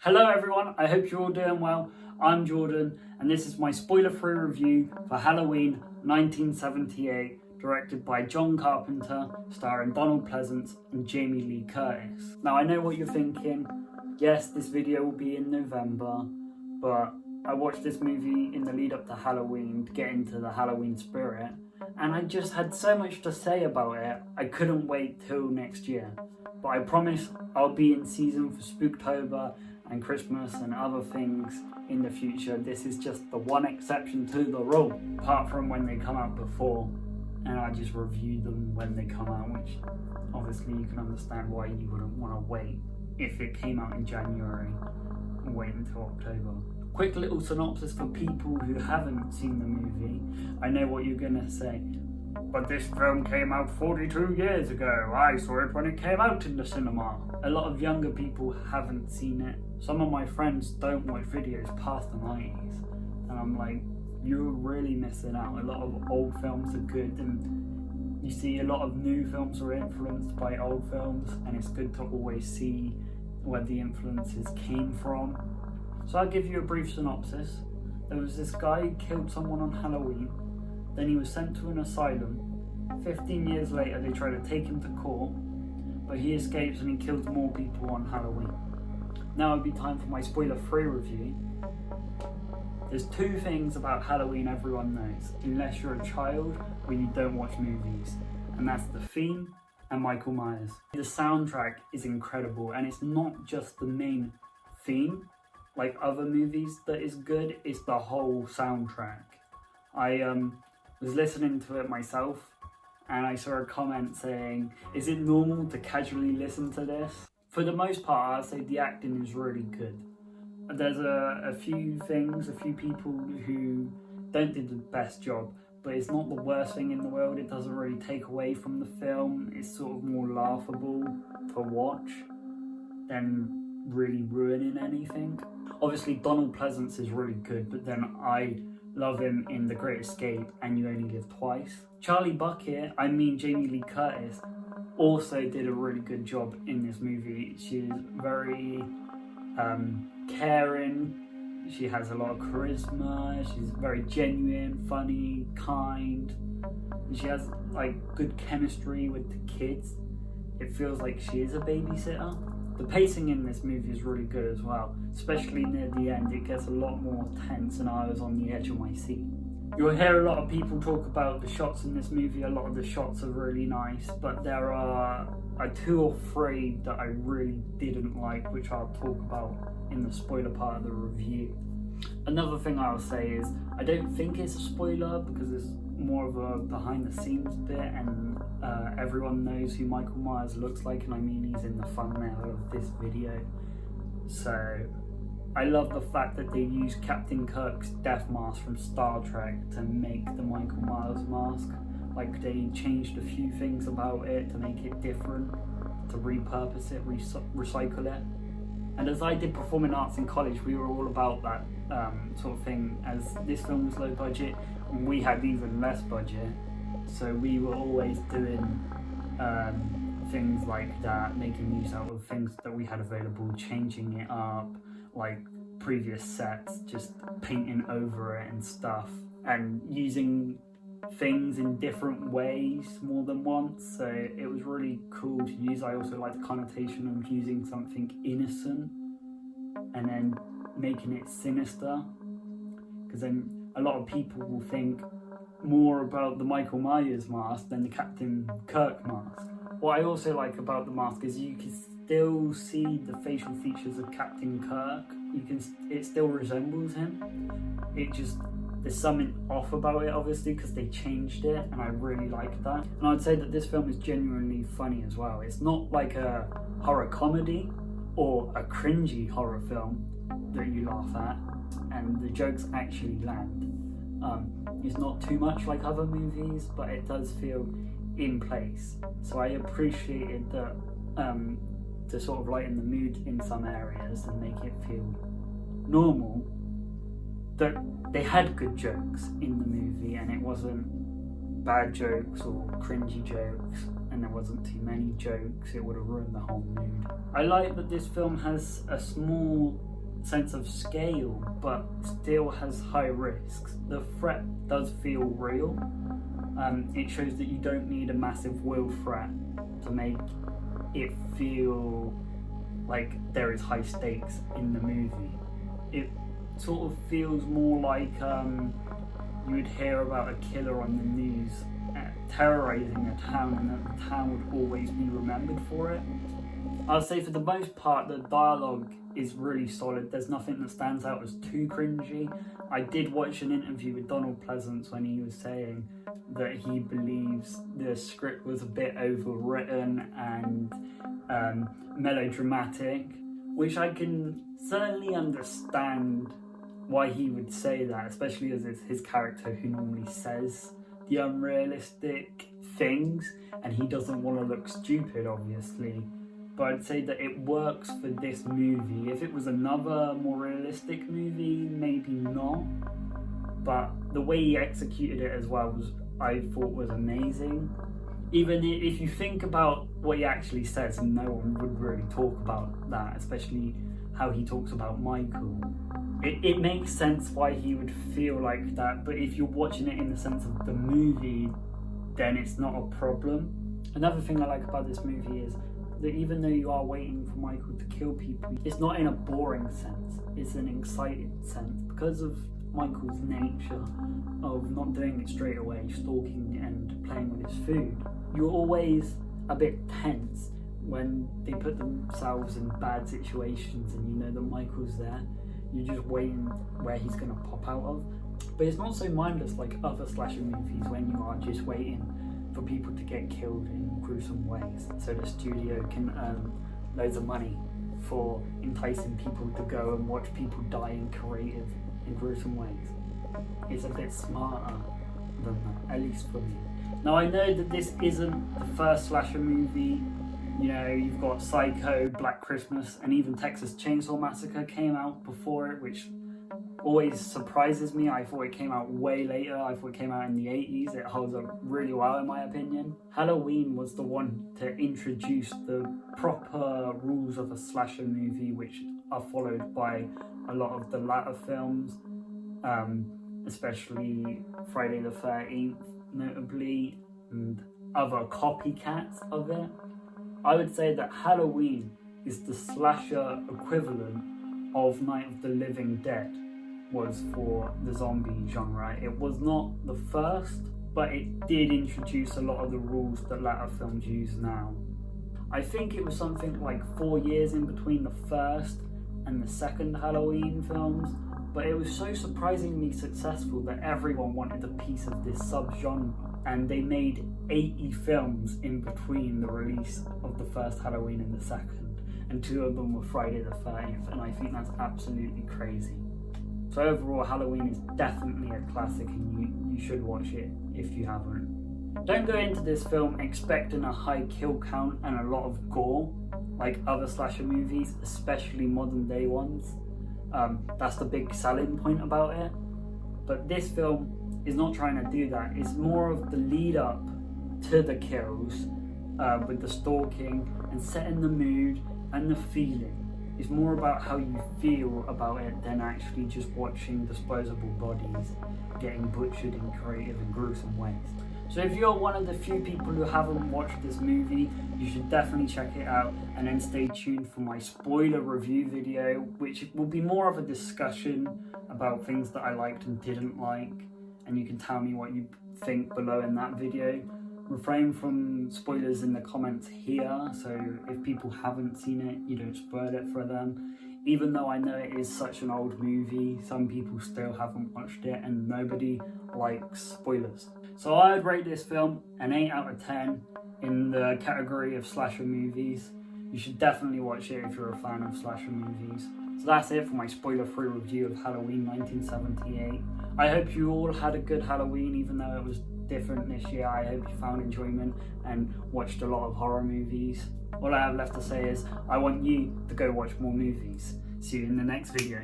Hello everyone, I hope you're all doing well. I'm Jordan and this is my spoiler-free review for Halloween 1978, directed by John Carpenter, starring Donald Pleasence and Jamie Lee Curtis. Now I know what you're thinking, yes this video will be in November, but I watched this movie in the lead up to Halloween to get into the Halloween spirit, and I just had so much to say about it, I couldn't wait till next year. But I promise I'll be in season for Spooktober and Christmas and other things in the future. This is just the one exception to the rule, apart from when they come out before, and I just review them when they come out, which obviously you can understand why you wouldn't want to wait if it came out in January and wait until October. Quick little synopsis for people who haven't seen the movie. I know what you're gonna say, but this film came out 42 years ago. I saw it when it came out in the cinema. A lot of younger people haven't seen it. Some of my friends don't watch videos past the 90s. And I'm like, you're really missing out. A lot of old films are good, and you see a lot of new films are influenced by old films, and it's good to always see where the influences came from. So I'll give you a brief synopsis. There was this guy who killed someone on Halloween. Then he was sent to an asylum. 15 years later, they try to take him to court, but he escapes and he kills more people on Halloween. Now it'd be time for my spoiler-free review. There's two things about Halloween everyone knows, unless you're a child or you don't watch movies, and that's the theme and Michael Myers. The soundtrack is incredible, and it's not just the main theme, like other movies that is good, it's the whole soundtrack. I was listening to it myself, and I saw a comment saying, is it normal to casually listen to this? For the most part, I'd say the acting is really good. There's a few people who don't do the best job, but it's not the worst thing in the world. It doesn't really take away from the film. It's sort of more laughable to watch than really ruining anything. Obviously, Donald Pleasence is really good, but then I love him in The Great Escape and You Only Live Twice. Jamie Lee Curtis, also did a really good job in this movie. She's very caring, she has a lot of charisma, she's very genuine, funny, kind, and she has like good chemistry with the kids. It feels like she is a babysitter. The pacing in this movie is really good as well, especially near the end. It gets a lot more tense and I was on the edge of my seat. You'll hear a lot of people talk about the shots in this movie. A lot of the shots are really nice, but there are two or three that I really didn't like, which I'll talk about in the spoiler part of the review. Another thing I'll say is, I don't think it's a spoiler because it's more of a behind the scenes bit, and everyone knows who Michael Myers looks like, and I mean he's in the thumbnail of this video. So I love the fact that they used Captain Kirk's death mask from Star Trek to make the Michael Myers mask. Like, they changed a few things about it to make it different, to repurpose it, recycle it. And as I did performing arts in college, we were all about that sort of thing, as this film was low budget and we had even less budget. So we were always doing things like that, making use out of things that we had available, changing it up, like previous sets, just painting over it and stuff, and using things in different ways more than once. So it was really cool to use. I also like the connotation of using something innocent and then making it sinister, because then a lot of people will think more about the Michael Myers mask than the Captain Kirk mask. What I also like about the mask is you can still see the facial features of Captain Kirk. It still resembles him. There's something off about it, obviously, because they changed it, and I really like that. And I'd say that this film is genuinely funny as well. It's not like a horror comedy or a cringy horror film that you laugh at, and the jokes actually land. It's not too much like other movies, but it does feel in place. So I appreciated that to sort of lighten the mood in some areas and make it feel normal, that they had good jokes in the movie and it wasn't bad jokes or cringy jokes, and there wasn't too many jokes. It would have ruined the whole mood. I like that this film has a small sense of scale, but still has high risks. The threat does feel real. It shows that you don't need a massive will threat to make it feel like there is high stakes in the movie. It sort of feels more like you would hear about a killer on the news terrorizing a town, and that the town would always be remembered for it. I'll say for the most part the dialogue is really solid. There's nothing that stands out as too cringy. I did watch an interview with Donald Pleasence when he was saying that he believes the script was a bit overwritten and melodramatic, which I can certainly understand why he would say that, especially as it's his character who normally says the unrealistic things, and he doesn't want to look stupid, obviously. But I'd say that it works for this movie. If it was another more realistic movie, maybe not. But the way he executed it as well I thought was amazing. Even if you think about what he actually says, no one would really talk about that, especially how he talks about Michael. It makes sense why he would feel like that, but if you're watching it in the sense of the movie, then it's not a problem. Another thing I like about this movie is that even though you are waiting for Michael to kill people, it's not in a boring sense, it's an excited sense. Because of Michael's nature of not doing it straight away, stalking and playing with his food, you're always a bit tense when they put themselves in bad situations and you know that Michael's there. You're just waiting where he's going to pop out of. But it's not so mindless like other slasher movies when you are just waiting for people to get killed in gruesome ways so the studio can earn loads of money for enticing people to go and watch people die in creative and gruesome ways. It's a bit smarter than that, at least for me. Now I know that this isn't the first slasher movie. You know, you've got Psycho, Black Christmas, and even Texas Chainsaw Massacre came out before it, which always surprises me. I thought it came out way later. I thought it came out in the 80s. It holds up really well in my opinion. Halloween was the one to introduce the proper rules of a slasher movie, which are followed by a lot of the latter films, especially Friday the 13th, notably, and other copycats of it. I would say that Halloween is the slasher equivalent of Night of the Living Dead was for the zombie genre. It was not the first, but it did introduce a lot of the rules that latter films use now. I think it was something like 4 years in between the first and the second Halloween films, but it was so surprisingly successful that everyone wanted a piece of this subgenre, and they made 80 films in between the release of the first Halloween and the second, and 2 of them were Friday the 13th, and I think that's absolutely crazy. So overall, Halloween is definitely a classic, and you should watch it if you haven't. Don't go into this film expecting a high kill count and a lot of gore like other slasher movies, especially modern day ones. That's the big selling point about it. But this film is not trying to do that. It's more of the lead up to the kills with the stalking and setting the mood and the feeling. It's more about how you feel about it than actually just watching disposable bodies getting butchered in creative and gruesome ways. So if you're one of the few people who haven't watched this movie, you should definitely check it out, and then stay tuned for my spoiler review video, which will be more of a discussion about things that I liked and didn't like, and you can tell me what you think below in that video. Refrain from spoilers in the comments here, so if people haven't seen it, you don't spoil it for them. Even though I know it is such an old movie, some people still haven't watched it, and nobody likes spoilers. So I would rate this film an 8 out of 10 in the category of slasher movies. You should definitely watch it if you're a fan of slasher movies. So that's it for my spoiler-free review of Halloween 1978. I hope you all had a good Halloween, even though it was different this year. I hope you found enjoyment and watched a lot of horror movies. All I have left to say is I want you to go watch more movies. See you in the next video.